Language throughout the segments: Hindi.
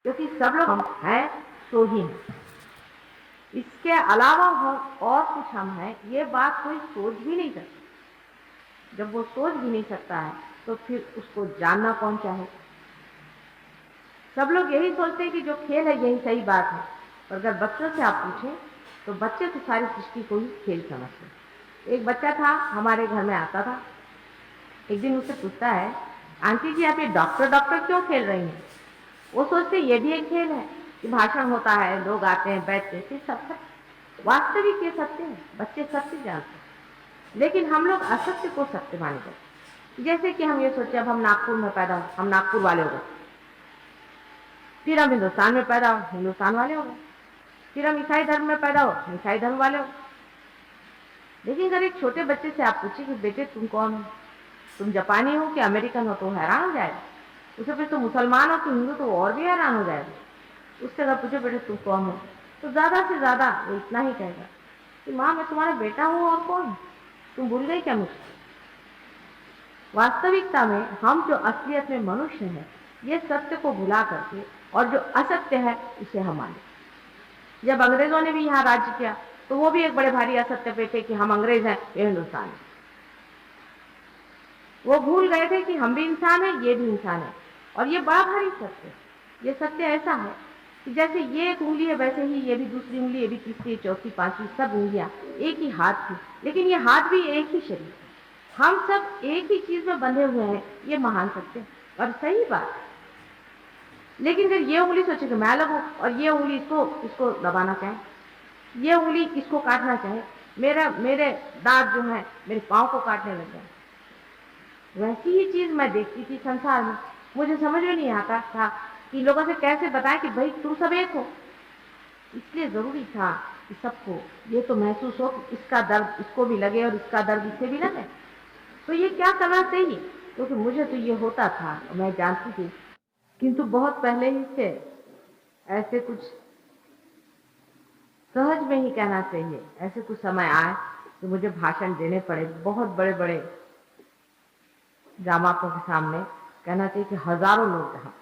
क्योंकि सब लोग हम हैं सो ही हैं। इसके अलावा हम और कुछ हम हैं, ये बात कोई सोच भी नहीं सकता। जब वो सोच भी नहीं सकता है तो फिर उसको जानना कौन चाहे। सब लोग यही सोचते हैं कि जो खेल है यही सही बात है, पर अगर बच्चों से आप पूछें तो बच्चे तो सारी सृष्टि को ही खेल समझते हैं। एक बच्चा था, हमारे घर में आता था। एक दिन उससे पूछता है, आंटी जी आप ये डॉक्टर डॉक्टर क्यों खेल रही हैं? वो सोचते ये भी एक खेल है कि भाषण होता है, लोग आते हैं, बैठते हैं, सब सत्य। वास्तविक ये सत्य है, बच्चे सत्य जानते हैं, लेकिन हम लोग असत्य को सत्य माने जाते। जैसे कि हम ये सोचे अब हम नागपुर में पैदा हो, हम नागपुर वाले हो गए। फिर हम हिंदुस्तान में पैदा हो, हिंदुस्तान वाले हो गए। फिर हम ईसाई धर्म में पैदा हो, ईसाई धर्म वाले हो। लेकिन अगर एक छोटे बच्चे से आप पूछे कि बेटे तुम कौन हो, तुम जापानी हो कि अमेरिकन हो, तो हैरान हो जाएगा। उसे फिर तो मुसलमान हो कि हिंदू, तो और भी हैरान हो जाएगा। उससे अगर पूछे बेटे तुम कौन हो, तो ज्यादा से ज्यादा वो इतना ही कहेगा कि माँ मैं तुम्हारा बेटा हूँ, और कौन, तुम भूल गई क्या मुझे? वास्तविकता में हम जो असलियत में मनुष्य हैं, ये सत्य को भुला करके और जो असत्य है उसे हम माने। जब अंग्रेजों ने भी यहाँ राज्य किया तो वो भी एक बड़े भारी असत्य पे थे कि हम अंग्रेज हैं, ये हिंदुस्तान है। वो भूल गए थे कि हम भी इंसान हैं, ये भी इंसान है। और ये बड़ा भारी सत्य है। ये सत्य ऐसा है कि जैसे ये एक उंगली है, वैसे ही ये भी दूसरी उंगली, ये भी तीसरी, चौथी, पांचवी, सब उंगलियां एक ही हाथ की, लेकिन ये हाथ भी एक ही शरीर है। हम सब एक ही चीज में बंधे हुए हैं, ये महान सत्य है और सही बात है। लेकिन अगर ये उंगली सोचे कि मैं अलग हूं, और ये उंगली इसको इसको दबाना चाहे, ये उंगली इसको काटना चाहे, मेरे दांत जो है मेरे पाँव को काटने लग जाए, वैसी ही चीज मैं देखती थी संसार में। मुझे समझ में नहीं आता था कि लोगों से कैसे बताएं कि भाई तुम सब एक हो। इसलिए जरूरी था कि सबको ये तो महसूस हो कि इसका दर्द इसको भी लगे और इसका दर्द इसे भी लगे। तो ये क्या करना चाहिए, क्योंकि मुझे तो ये होता था और मैं जानती थी, किंतु बहुत पहले ही से ऐसे कुछ सहज में ही कहना चाहिए, ऐसे कुछ समय आए कि मुझे भाषण देने पड़े बहुत बड़े बड़े जामातों के सामने। कहना चाहिए कि हजारों लोग जहाँ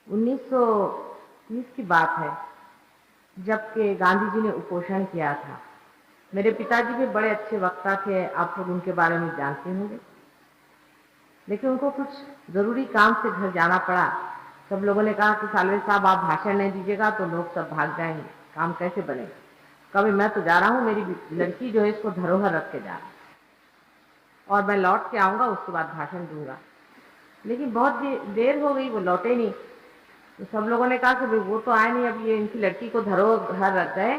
1930 की बात है, जबकि गांधी जी ने उपोषण किया था। मेरे पिताजी भी बड़े अच्छे वक्ता थे, आप लोग उनके बारे में जानते होंगे, लेकिन उनको कुछ जरूरी काम से घर जाना पड़ा। सब लोगों ने कहा कि सालवे साहब आप भाषण नहीं दीजिएगा तो लोग सब भाग जाएंगे, काम कैसे बनेगा। कभी मैं तो जा रहा हूँ, मेरी लड़की जो है इसको धरोहर रख के जा रहा, और मैं लौट के आऊंगा, उसके बाद भाषण दूंगा। लेकिन बहुत देर हो गई, वो लौटे नहीं। तो सब लोगों ने कहा कि भाई वो तो आए नहीं, अब ये इनकी लड़की को धरोहर रख गए,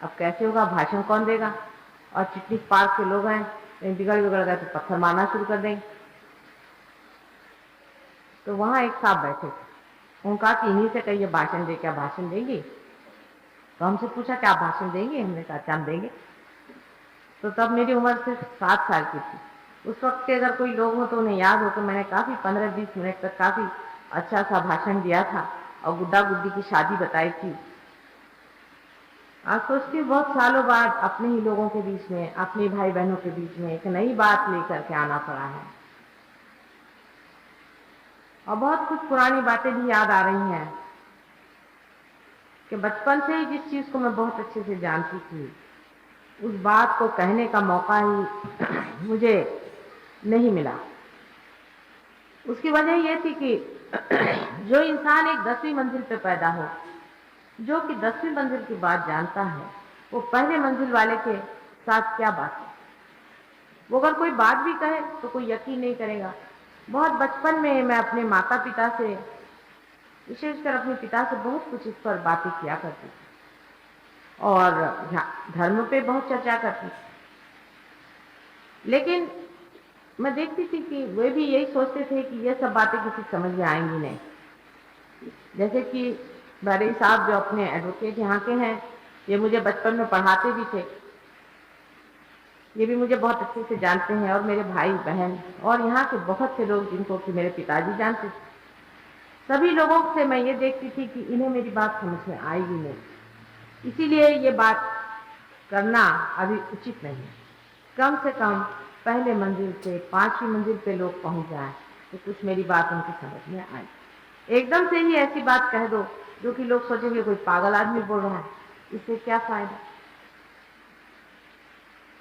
अब कैसे होगा, भाषण कौन देगा। और चिटनी पार्क के लोग हैं, बिगड़ बिगड़ गए तो पत्थर मारना शुरू कर देंगे। तो वहां एक साहब बैठे थे, उन्होंने कहा कि इन्हीं से कहिए भाषण दे, क्या भाषण देंगी? तो हमसे पूछा क्या भाषण देंगे, हमने कहा अच्छा हम देंगे। तो तब मेरी उम्र सिर्फ 7 साल की थी। उस वक्त के अगर कोई लोग हो तो उन्हें याद हो कि मैंने काफी 15-20 मिनट तक काफी अच्छा सा भाषण दिया था और गुड्डा गुड्डी की शादी बताई थी। आज सोचती हूँ बहुत सालों बाद अपने ही लोगों के बीच में, अपने भाई बहनों के बीच में एक नई बात लेकर के आना पड़ा है, और बहुत कुछ पुरानी बातें भी याद आ रही हैं कि बचपन से ही जिस चीज को मैं बहुत अच्छे से जानती थी, उस बात को कहने का मौका ही मुझे नहीं मिला। उसकी वजह ये थी कि जो इंसान एक 10वीं मंजिल पे पैदा हो, जो कि 10वीं मंजिल की बात जानता है, वो पहले मंजिल वाले के साथ क्या बात है। वो अगर कोई बात भी कहे तो कोई यकीन नहीं करेगा। बहुत बचपन में मैं अपने माता पिता से, विशेषकर अपने पिता से बहुत कुछ इस पर बातें किया करती थी और धर्म पे बहुत चर्चा करती थी। लेकिन मैं देखती थी कि वे भी यही सोचते थे कि ये सब बातें किसी समझ में आएंगी नहीं। जैसे कि बड़े साहब जो अपने एडवोकेट यहाँ के हैं, ये मुझे बचपन में पढ़ाते भी थे, ये भी मुझे बहुत अच्छे से जानते हैं, और मेरे भाई बहन और यहाँ के बहुत से लोग जिनको कि मेरे पिताजी जानते थे। सभी लोगों से मैं ये देखती थी कि इन्हें मेरी बात समझ में आएगी नहीं, इसीलिए ये बात करना अभी उचित नहीं है। कम से कम पहले मंजिल से 5वीं मंजिल पे लोग पहुंच जाएं तो कुछ मेरी बात उनकी समझ में आए। एकदम से ही ऐसी बात कह दो जो कि लोग सोचेंगे कोई पागल आदमी बोल रहा है, इससे क्या फायदा।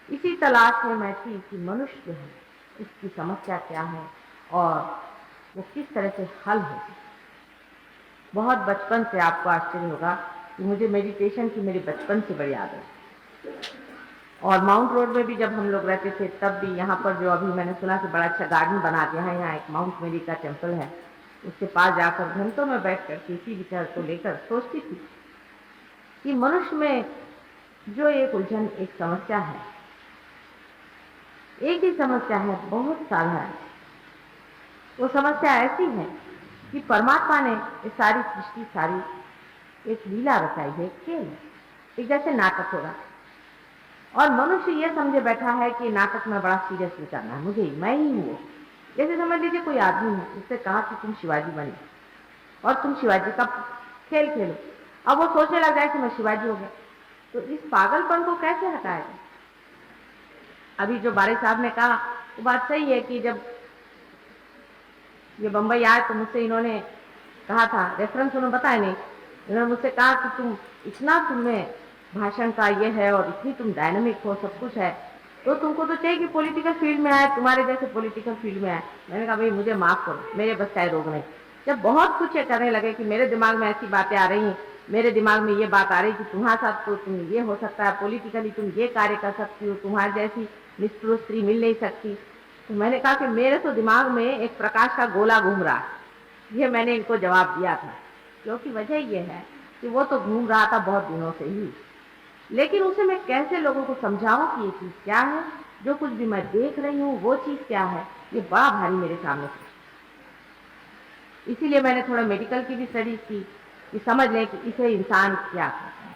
इसी तलाश में मैं थी कि मनुष्य जो है उसकी समस्या क्या है और वो किस तरह से हल हो। बहुत बचपन से, आपको आश्चर्य होगा कि मुझे मेडिटेशन की मेरी बचपन से बड़ी आदत है। और माउंट रोड में भी जब हम लोग रहते थे तब भी यहाँ पर जो अभी मैंने सुना कि बड़ा अच्छा गार्डन बना दिया है, यहाँ एक माउंट मेरी का टेम्पल है, उसके पास जाकर घंटों में बैठ कर किसी विचार को लेकर सोचती थी कि मनुष्य में जो एक उलझन, एक समस्या है, एक ही समस्या है, बहुत साधारण। वो समस्या ऐसी है कि परमात्मा ने ये सारी सृष्टि, सारी एक लीला रचाई है, खेल है, एक जैसे नाटक हो रहा है। और मनुष्य ये समझे बैठा है कि नाटक में बड़ा सीरियसली करना है, मुझे मैं ही हूँ। जैसे समझ लीजिए कोई आदमी है, उससे कहा कि तुम शिवाजी बने और तुम शिवाजी का खेल खेलो। अब वो सोचने लग जाए कि मैं शिवाजी हो गया, तो इस पागलपन को कैसे हटाएगा। अभी जो बारी साहब ने कहा वो बात सही है कि जब ये बम्बई आए तो मुझसे इन्होंने कहा था, रेफरेंस उन्होंने बताया नहीं, इन्होंने मुझसे कहा कि तुम इतना, तुम्हें भाषण का ये है और इतनी तुम डायनामिक हो, सब कुछ है, तो तुमको तो चाहिए कि पॉलिटिकल फील्ड में आए, तुम्हारे जैसे पॉलिटिकल फील्ड में आए। मैंने कहा भाई मुझे माफ करो, मेरे बस का रोग नहीं। जब बहुत कुछ ये करने लगे कि मेरे दिमाग में ऐसी बातें आ रही, मेरे दिमाग में ये बात आ रही कि तुम्हारे साथ तो तुम ये हो सकता है, पॉलिटिकली तुम ये कार्य कर सकती हो, तुम्हारे जैसी निष्ठुर स्त्री मिल नहीं सकती। तो मैंने कहा कि मेरे तो दिमाग में एक प्रकाश का गोला घूम रहा है। ये मैंने इनको जवाब दिया था, क्योंकि वजह यह है कि वो तो घूम रहा था बहुत दिनों से ही, लेकिन उसे मैं कैसे लोगों को समझाऊं कि ये चीज़ क्या है, जो कुछ भी मैं देख रही हूँ वो चीज़ क्या है, ये बड़ा भारी मेरे सामने था। इसीलिए मैंने थोड़ा मेडिकल की भी स्टडीज की कि समझ लें कि इसे इंसान क्या करता है।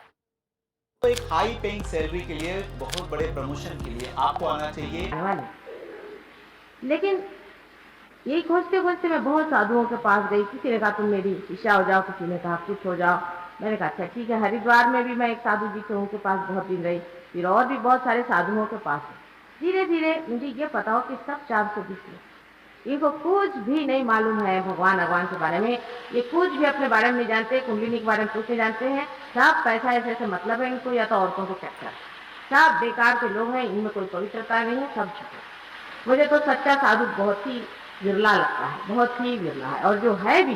तो एक हाई पेइंग सैलरी के लिए, बहुत बड़े प्रमोशन के लिए आपको आना चाहिए। लेकिन यही खोजते खोजते मैं बहुत साधुओं के पास गई। किसी ने कहा तुम मेरी शिष्या हो जाओ, किसी ने कहा कुछ हो जाओ। मैंने कहा अच्छा ठीक है। हरिद्वार में भी मैं एक साधु जी थे, उनके पास बहुत दिन रही, फिर और भी बहुत सारे साधुओं के पास। धीरे धीरे मुझे ये पता हो कि सब 420 लोग, इनको कुछ भी नहीं मालूम है भगवान भगवान के बारे में, ये कुछ भी अपने बारे में नहीं जानते, कुंडलिनी के बारे में कुछ नहीं जानते हैं। सब पैसा ऐसे ऐसे मतलब है इनको, या तो औरतों को चक्कर। सब बेकार के लोग हैं, इनमें कोई पवित्रता नहीं है, सब झूठे। मुझे तो सच्चा साधु बहुत ही विरला लगता है, बहुत ही विरला है। और जो है भी,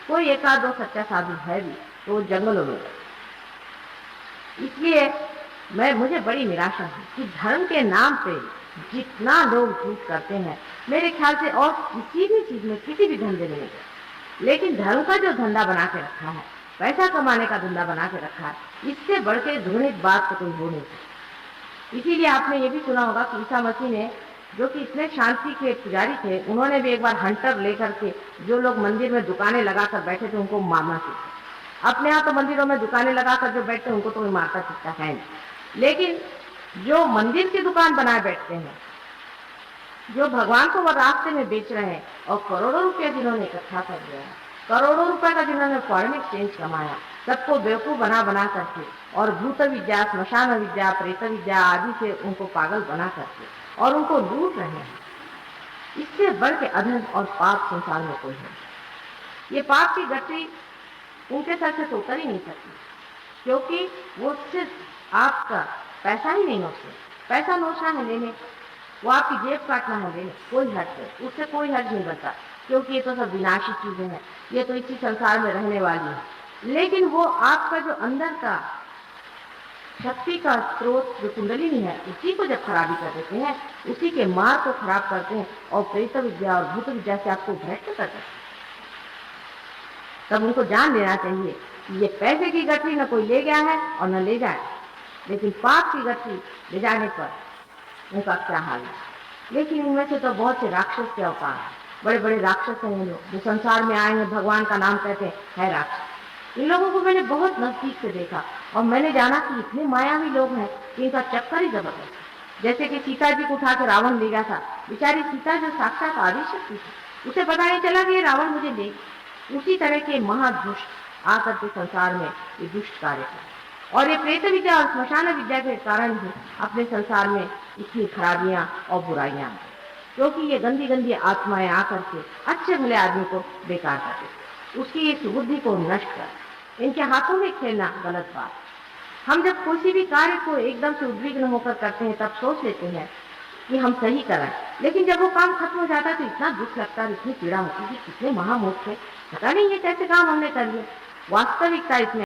कोई एक आध दो सच्चा साधु है भी, तो वो जंगलों में। इसलिए मुझे बड़ी निराशा है कि धर्म के नाम पे जितना लोग झूठ करते हैं, मेरे ख्याल से और किसी भी चीज में, किसी भी धंधे में नहीं, लेकिन धर्म का जो धंधा बना के रखा है, पैसा कमाने का धंधा बना के रखा है, इससे बढ़ के घृणित बात तो कोई हो नहीं सकती। इसीलिए आपने ये भी सुना होगा कि ईसा मसीह ने, जो कि इतने शांति के पुजारी थे, उन्होंने भी एक बार हंटर लेकर के जो लोग मंदिर में दुकानें लगाकर बैठे थे उनको मारना सीखा। अपने यहाँ तो मंदिरों में दुकानें लगाकर जो बैठते हैं उनको तो कोई मारता सीखता है नहीं, लेकिन जो मंदिर की दुकान बनाए बैठते हैं, जो भगवान को वो रास्ते में बेच रहे हैं और करोड़ों रुपया जिन्होंने इकट्ठा कर लिया है, करोड़ों रुपए का जिन्होंने फॉरेन एक्सचेंज कमाया, सबको बेवकूफ बना बना करके, और भूत विद्या, स्मशान विद्या, प्रेत विद्या आदि से उनको पागल बना करके और उनको लूट रहे हैं, इससे बढ़ के अधर्म और पाप संसार में कोई है। ये पाप की गति उनके सर से तो उतर ही नहीं सकती, क्योंकि वो सिर्फ आपका पैसा ही नहीं नोचते। पैसा नोचना है लेने, वो आपकी जेब काटना है लेने, कोई हर्ज है, उससे कोई हर्ज नहीं बनता, क्योंकि ये तो सब विनाशी चीजें हैं, ये तो इसी संसार में रहने वाली है। लेकिन वो आपका जो अंदर का शक्ति का स्रोत जो कुंडलिनी है, उसी को जब खराबी कर देते हैं, उसी के मार्ग को खराब करते हैं और प्रेत विद्या और भूत विद्या से आपको भ्रष्ट कर देते हैं, तब उनको जान लेना चाहिए कि ये पैसे की गठरी न कोई ले गया है और न ले जाए, लेकिन पाप की गठरी ले जाने पर उनका क्या हाल है। लेकिन इनमें से तो बहुत से राक्षस के अवतार हैं, बड़े बड़े राक्षस हैं ये लोग, जो संसार में आए हैं, भगवान का नाम कहते हैं, है राक्षस। इन लोगों को मैंने बहुत नजदीक से देखा और मैंने जाना कि इतने मायावी लोग हैं कि इनका चक्कर ही जबरदस्त। जैसे कि सीता जी को उठा के रावण ले गया था, बेचारी सीता जो साक्षात आदिशक्ति थी, उसे पता नहीं चला कि ये रावण मुझे ले। उसी तरह के महादुष्ट आकर के संसार में ये दुष्ट कार्य कर, और ये प्रेत विद्या और स्मशान विद्या के कारण ही अपने संसार में इतनी खराबियां और बुराइयां आती, क्योंकि ये गंदी गंदी आत्माएं आकर के अच्छे भले आदमी को बेकार करते। उसकी इस बुद्धि को नष्ट कर। इनके हाथों में खेलना गलत बात। हम जब किसी भी कार्य को एकदम से उद्विग्न होकर करते हैं तब सोच लेते हैं कि हम सही कर रहे हैं, लेकिन जब वो काम खत्म हो जाता है तो इतना दुख लगता है, इतनी पीड़ा होती है कि कितने महामूर्ख थे, पता नहीं ये कैसे काम हमने कर लिया। वास्तविकता इसमें